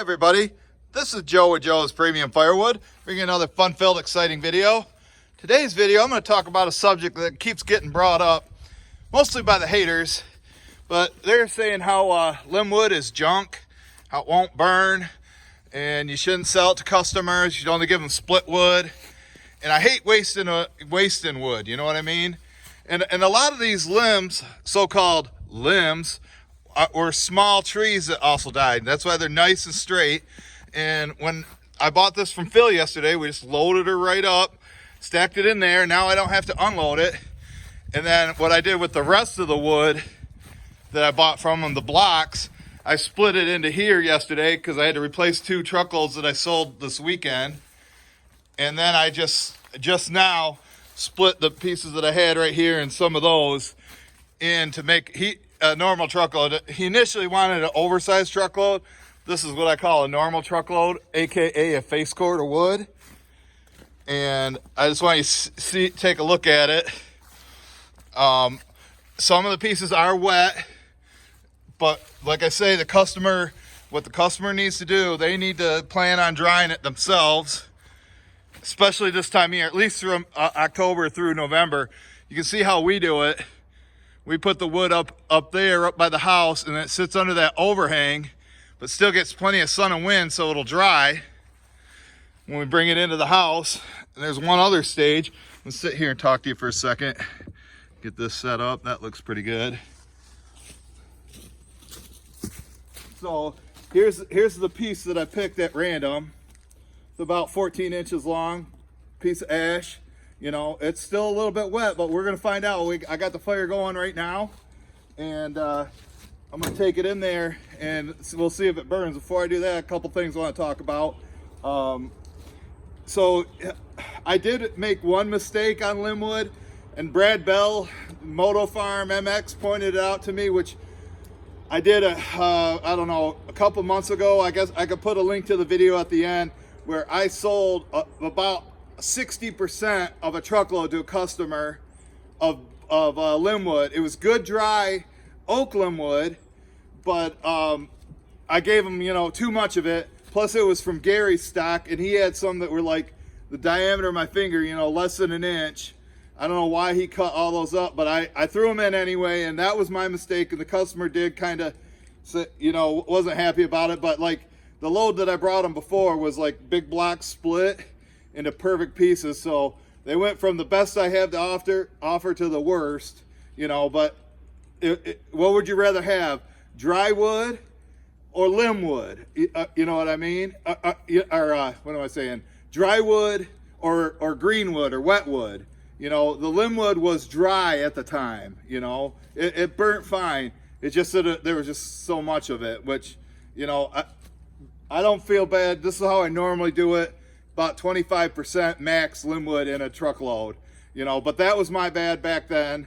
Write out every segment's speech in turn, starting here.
everybody, this is Joe with Joe's Premium Firewood, bringing another fun-filled, exciting video. Today's video, I'm going to talk about a subject that keeps getting brought up, mostly by the haters, but they're saying how limb wood is junk, how it won't burn, and you shouldn't sell it to customers, you should only give them split wood. And I hate wasting wood, you know what I mean? And a lot of these limbs, so-called limbs, were small trees that also died. That's why they're nice and straight. And when I bought this from Phil yesterday, we just loaded her right up, stacked it in there. Now I don't have to unload it. And then what I did with the rest of the wood that I bought from them, the blocks, I split it into here yesterday because I had to replace 2 truckloads that I sold this weekend. And then I just now split the pieces that I had right here and some of those in to make a normal truckload. He initially wanted an oversized truckload. This is what I call a normal truckload, aka a face cord of wood. And I just want you to take a look at it. Some of the pieces are wet, but like I say, what the customer needs to do, they need to plan on drying it themselves, especially this time of year, at least from October through November. You can see how we do it. We put the wood up there, up by the house, and it sits under that overhang, but still gets plenty of sun and wind, so it'll dry when we bring it into the house. And there's one other stage. Let's sit here and talk to you for a second. Get this set up. That looks pretty good. So here's the piece that I picked at random. It's about 14 inches long, piece of ash. You know, it's still a little bit wet, but we're gonna find out. I got the fire going right now, and I'm gonna take it in there and we'll see if it burns. Before I do that, a couple things I wanna talk about. So I did make one mistake on limbwood, and Brad Bell, Moto Farm MX, pointed it out to me, which I did I don't know, a couple months ago. I guess I could put a link to the video at the end, where I sold about 60% of a truckload to a customer of limbwood. It was good dry oak limbwood, but I gave him, too much of it. Plus it was from Gary's stock, and he had some that were like the diameter of my finger, less than an inch. I don't know why he cut all those up, but I threw them in anyway, and that was my mistake. And the customer did kind of, wasn't happy about it, but like the load that I brought him before was like big blocks split into perfect pieces. So they went from the best I have to offer to the worst, but what would you rather have? Dry wood or limb wood? You know what I mean? What am I saying? Dry wood or green wood or wet wood. The limb wood was dry at the time, it burnt fine. It's just that there was just so much of it, which, I don't feel bad. This is how I normally do it. About 25% max limbwood in a truckload, but that was my bad back then.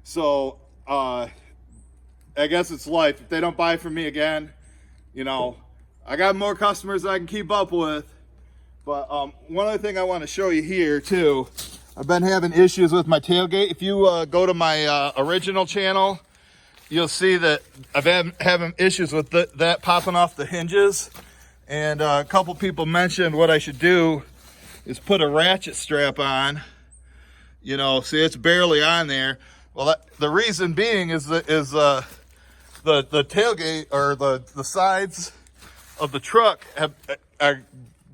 So I guess it's life. If they don't buy from me again, I got more customers I can keep up with. But one other thing I want to show you here too, I've been having issues with my tailgate. If you go to my original channel, you'll see that I've been having issues with that popping off the hinges. And a couple people mentioned what I should do is put a ratchet strap on. See, it's barely on there. Well, the reason being is the tailgate, or the sides of the truck are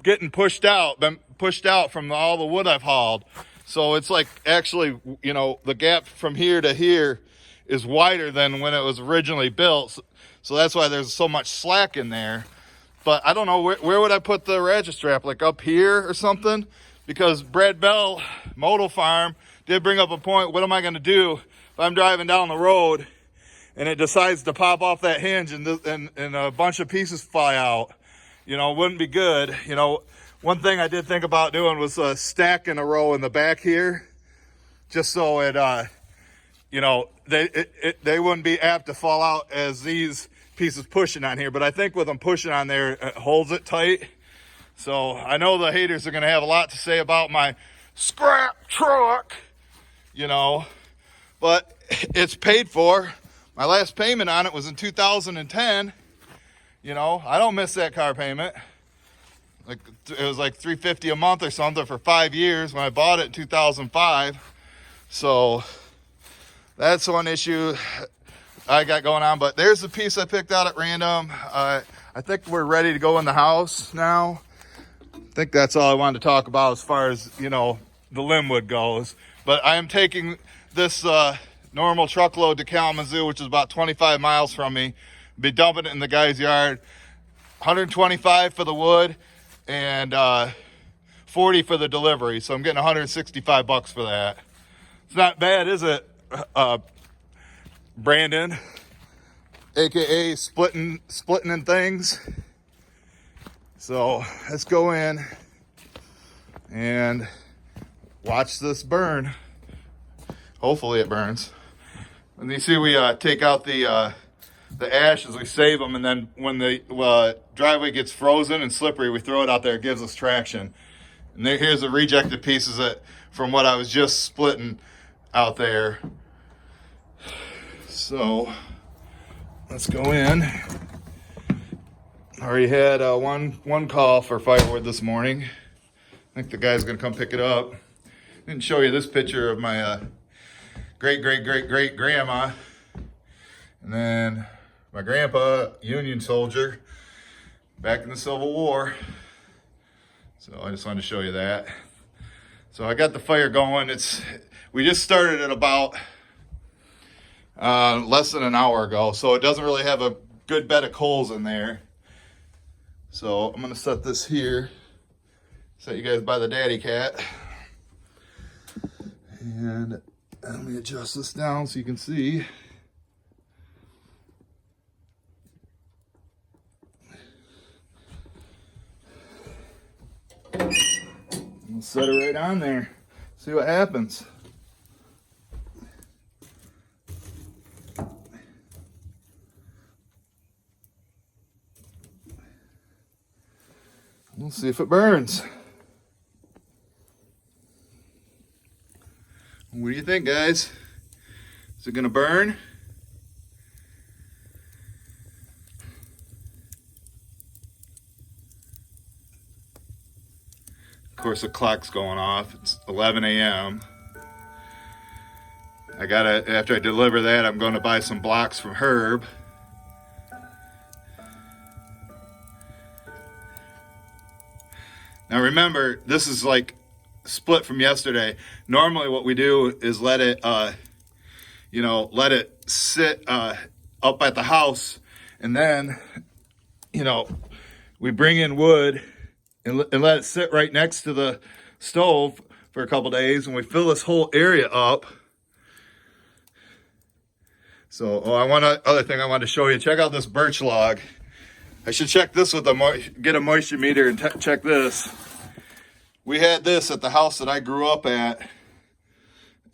getting been pushed out from all the wood I've hauled. So it's like actually, the gap from here to here is wider than when it was originally built. So that's why there's so much slack in there. But I don't know, where would I put the ratchet strap? Like up here or something? Because Brad Bell, Moto Farm, did bring up a point. What am I going to do if I'm driving down the road and it decides to pop off that hinge and a bunch of pieces fly out? It wouldn't be good. One thing I did think about doing was stacking a row in the back here, just so they wouldn't be apt to fall out as these pieces pushing on here. But I think with them pushing on there, it holds it tight. So I know the haters are going to have a lot to say about my scrap truck, but it's paid for. My last payment on it was in 2010, You know, I don't miss that car payment. Like, it was like $350 a month or something for 5 years when I bought it in 2005. So that's one issue I got going on. But there's the piece I picked out at random. I think we're ready to go in the house now. I think that's all I wanted to talk about as far as, you know, the Linwood goes. But I am taking this normal truckload to Kalamazoo, which is about 25 miles from me. Be dumping it in the guy's yard. 125 for the wood and 40 for the delivery. So I'm getting $165 for that. It's not bad, is it, Brandon? AKA splitting in things. So let's go in and watch this burn. Hopefully it burns. And you see we take out the ashes, we save them, and then when the driveway gets frozen and slippery, we throw it out there. It gives us traction. And here's the rejected pieces from what I was just splitting out there. So let's go in. Already had one call for firewood this morning. I think the guy's gonna come pick it up. Didn't show you this picture of my great grandma, and then my grandpa, Union soldier, back in the Civil War. So I just wanted to show you that. So I got the fire going. We just started at about less than an hour ago, so it doesn't really have a good bed of coals in there. So I'm gonna set this here, set you guys by the daddy cat, and let me adjust this down so you can see. We'll set it right on there, see what happens. We'll see if it burns. What do you think, guys? Is it gonna burn? Of course, the clock's going off. It's 11 a.m. After I deliver that, I'm going to buy some blocks from Herb. Now remember, this is like split from yesterday. Normally what we do is let it sit up at the house, and then, we bring in wood and let it sit right next to the stove for a couple days, and we fill this whole area up. So, other thing I wanted to show you, check out this birch log. I should check this with get a moisture meter and check this. We had this at the house that I grew up at,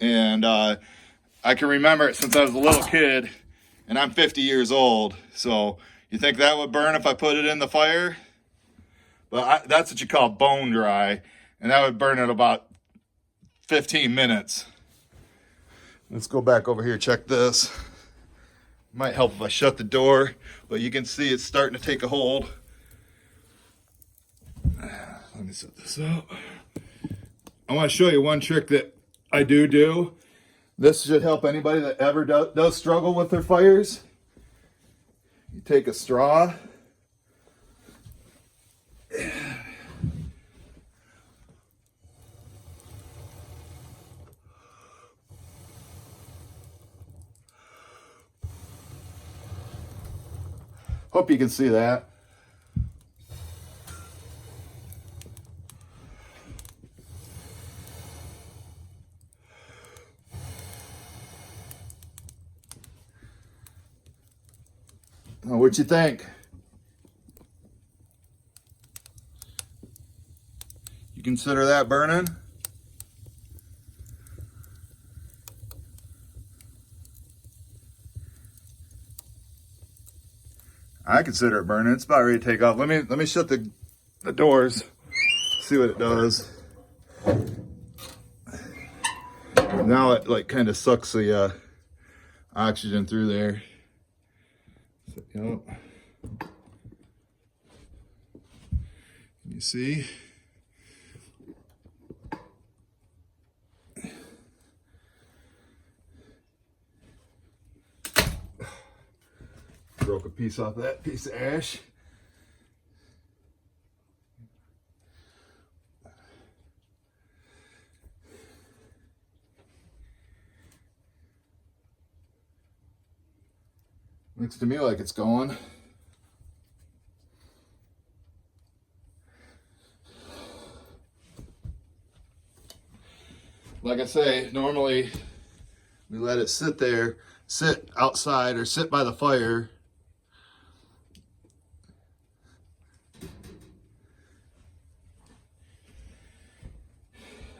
and I can remember it since I was a little kid, and I'm 50 years old. So you think that would burn if I put it in the fire? But that's what you call bone dry, and that would burn in about 15 minutes. Let's go back over here, check this. Might help if I shut the door, but you can see it's starting to take a hold. Let me set this up. I want to show you one trick that I do. This should help anybody that ever does struggle with their fires. You take a straw. Hope you can see that. What'd you think? You consider that burning? I consider it burning. It's about ready to take off. Let me shut the doors. See what it does. Now it like kind of sucks the oxygen through there. So, You see? Broke a piece off that piece of ash. Looks to me like it's going. Like I say, normally we let it sit there, sit outside or sit by the fire.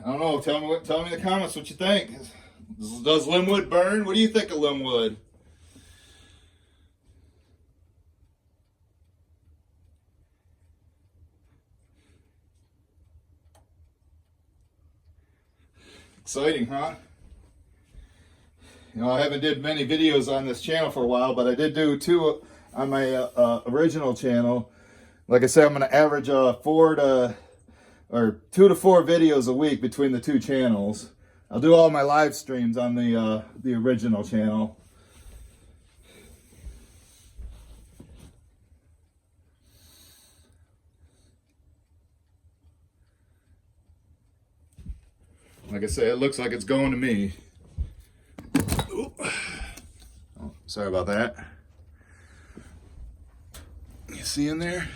I don't know, tell me in the comments what you think. Does Limwood burn? What do you think of Limwood? Exciting, huh? You know, I haven't did many videos on this channel for a while, but I did do 2 on my original channel. Like I said, I'm going to average 2 to 4 videos a week between the 2 channels. I'll do all my live streams on the original channel. Like I said, it looks like it's going to me. Ooh. Oh, sorry about that. You see in there?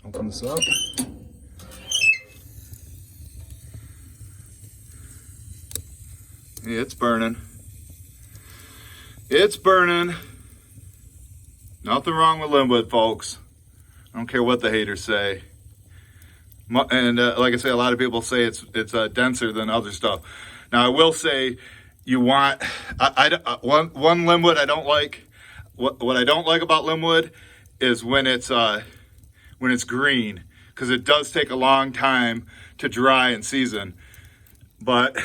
Open this up. Yeah, it's burning. It's burning. Nothing wrong with Limwood, folks. I don't care what the haters say. And like I say, a lot of people say it's denser than other stuff. Now, I will say, you want one Limwood I don't like. What I don't like about Limwood is when it's green, because it does take a long time to dry and season. But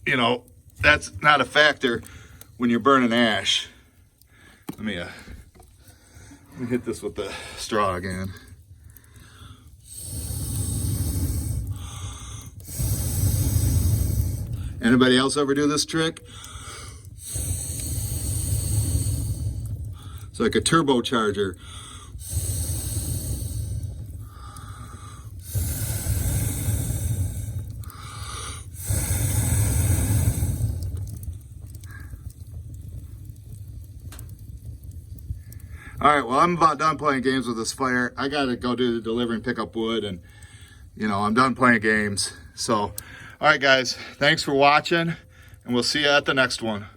you know, that's not a factor when you're burning ash. Let me hit this with the straw again. Anybody else ever do this trick? It's like a turbocharger. All right, well, I'm about done playing games with this fire. I gotta go do the delivery and pick up wood, and you know, I'm done playing games. So, all right, guys, thanks for watching, and we'll see you at the next one.